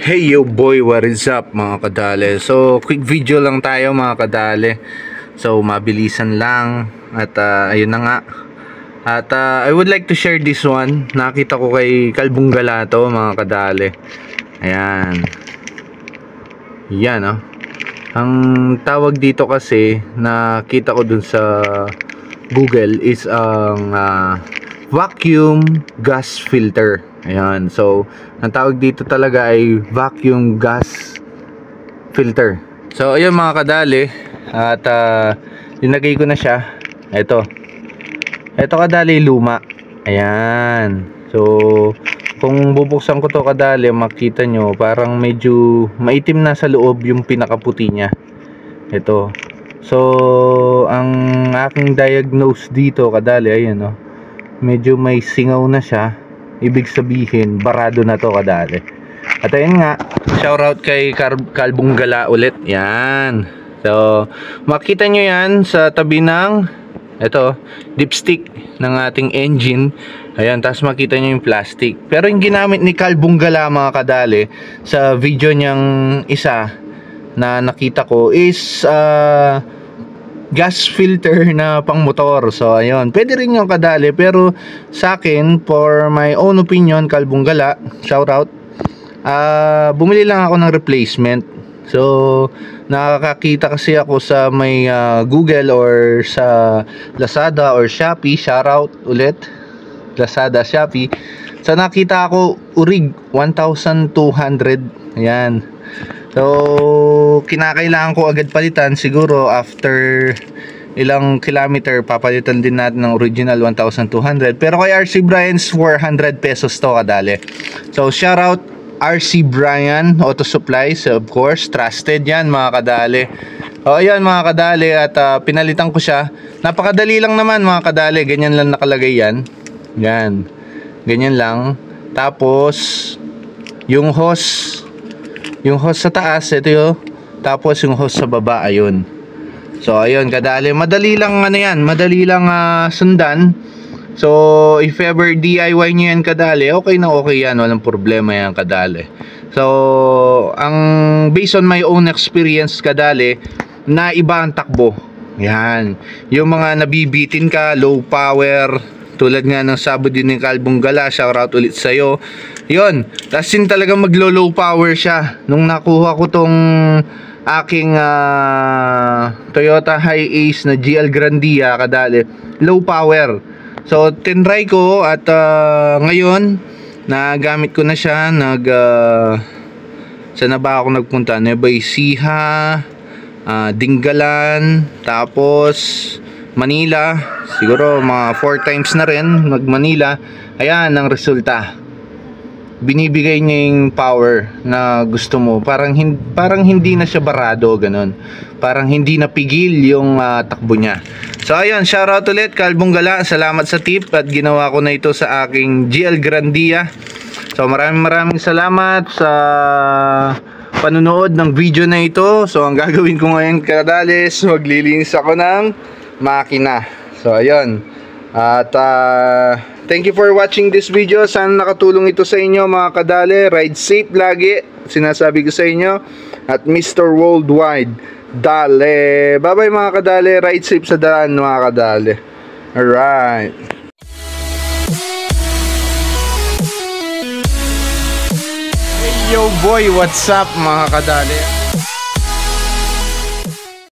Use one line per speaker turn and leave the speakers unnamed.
Hey yo boy, what is up mga kadale? So quick video lang tayo mga kadale. So mabilisan lang. At ayun na nga. At I would like to share this one. Nakita ko kay Kalbong Gala to mga kadale. Ayan. Yan oh. Ang tawag dito kasi nakita ko dun sa Google is ang vacuum gas filter. Ayan, so ang tawag dito talaga ay vacuum gas filter. So ayun mga kadali, at linagay ko na siya. Ito kadali luma. Ayan, so kung bubuksan ko to kadali, makita nyo parang medyo maitim na sa loob yung pinakaputi nya. Ito, so ang aking diagnose dito kadali, ayan oh, medyo may singaw na siya. Ibig sabihin, barado na to kadali. At ayun nga, shoutout kay Kalbong Gala ulit. Yan. So, makita nyo yan sa tabi ng ito, dipstick ng ating engine. Ayan, tapos makita nyo yung plastic. Pero yung ginamit ni Kalbong Gala mga kadali sa video niyang isa na nakita ko is gas filter na pang motor. So ayun, pwede rin yung kadali, pero sa akin, for my own opinion, Kalbong Gala, shout out, bumili lang ako ng replacement. So nakakakita kasi ako sa may Google or sa Lazada or Shopee, shout out ulit Lazada, Shopee. So nakita ako urig 1,200. Ayan. So kinakailangan ko agad palitan. Siguro after ilang kilometer papalitan din natin ng original 1,200. Pero kay RC Brian's 400 pesos to kadali. So shout out RC Brian Auto Supplies, of course, trusted yan mga kadali. O ayan mga kadali, at pinalitan ko siya. Napakadali lang naman mga kadali. Ganyan lang nakalagay yan. Yan, ganyan lang. Tapos yung hose sa taas, ito yun. Tapos yung hose sa baba, ayun. So ayun kadali, madali lang ano yan, madali lang sundan. So if ever DIY nyo yan kadali, okay na okay yan, walang problema yan kadali. So ang based on my own experience kadali, na iba ang takbo. Yan, yung mga nabibitin ka, low power, tulad nga ng sabo din ng Kalbong Gala, shoutout ulit sa'yo. Yun, tas yun talagang maglo-low power siya. Nung nakuha ko tong aking Toyota Hi-Ace na GL Grandia kadali, low power. So tinry ko, at ngayon nagamit ko na siya. Saan na ba ako nagpunta? Nueva Ecija, Dingalan, tapos Manila. Siguro mga 4 times na rin mag Manila. Ayan ang resulta. Binibigay niya yung power na gusto mo. Parang hindi na siya barado, ganun. Parang hindi napigil yung takbo niya. So ayun, shoutout ulit Kalbong Gala. Salamat sa tip, at ginawa ko na ito sa aking GL Grandia. So maraming salamat sa panunood ng video na ito. So ang gagawin ko ngayon kadali, maglilinis ako ng makina. So ayun, at thank you for watching this video. Sana nakatulong ito sa inyo mga kadali. Ride safe lagi, sinasabi ko sa inyo. At Mr. Worldwide, dale. Bye bye mga kadali. Ride safe sa daan mga kadali. Alright. Hey yo boy, what's up mga kadali?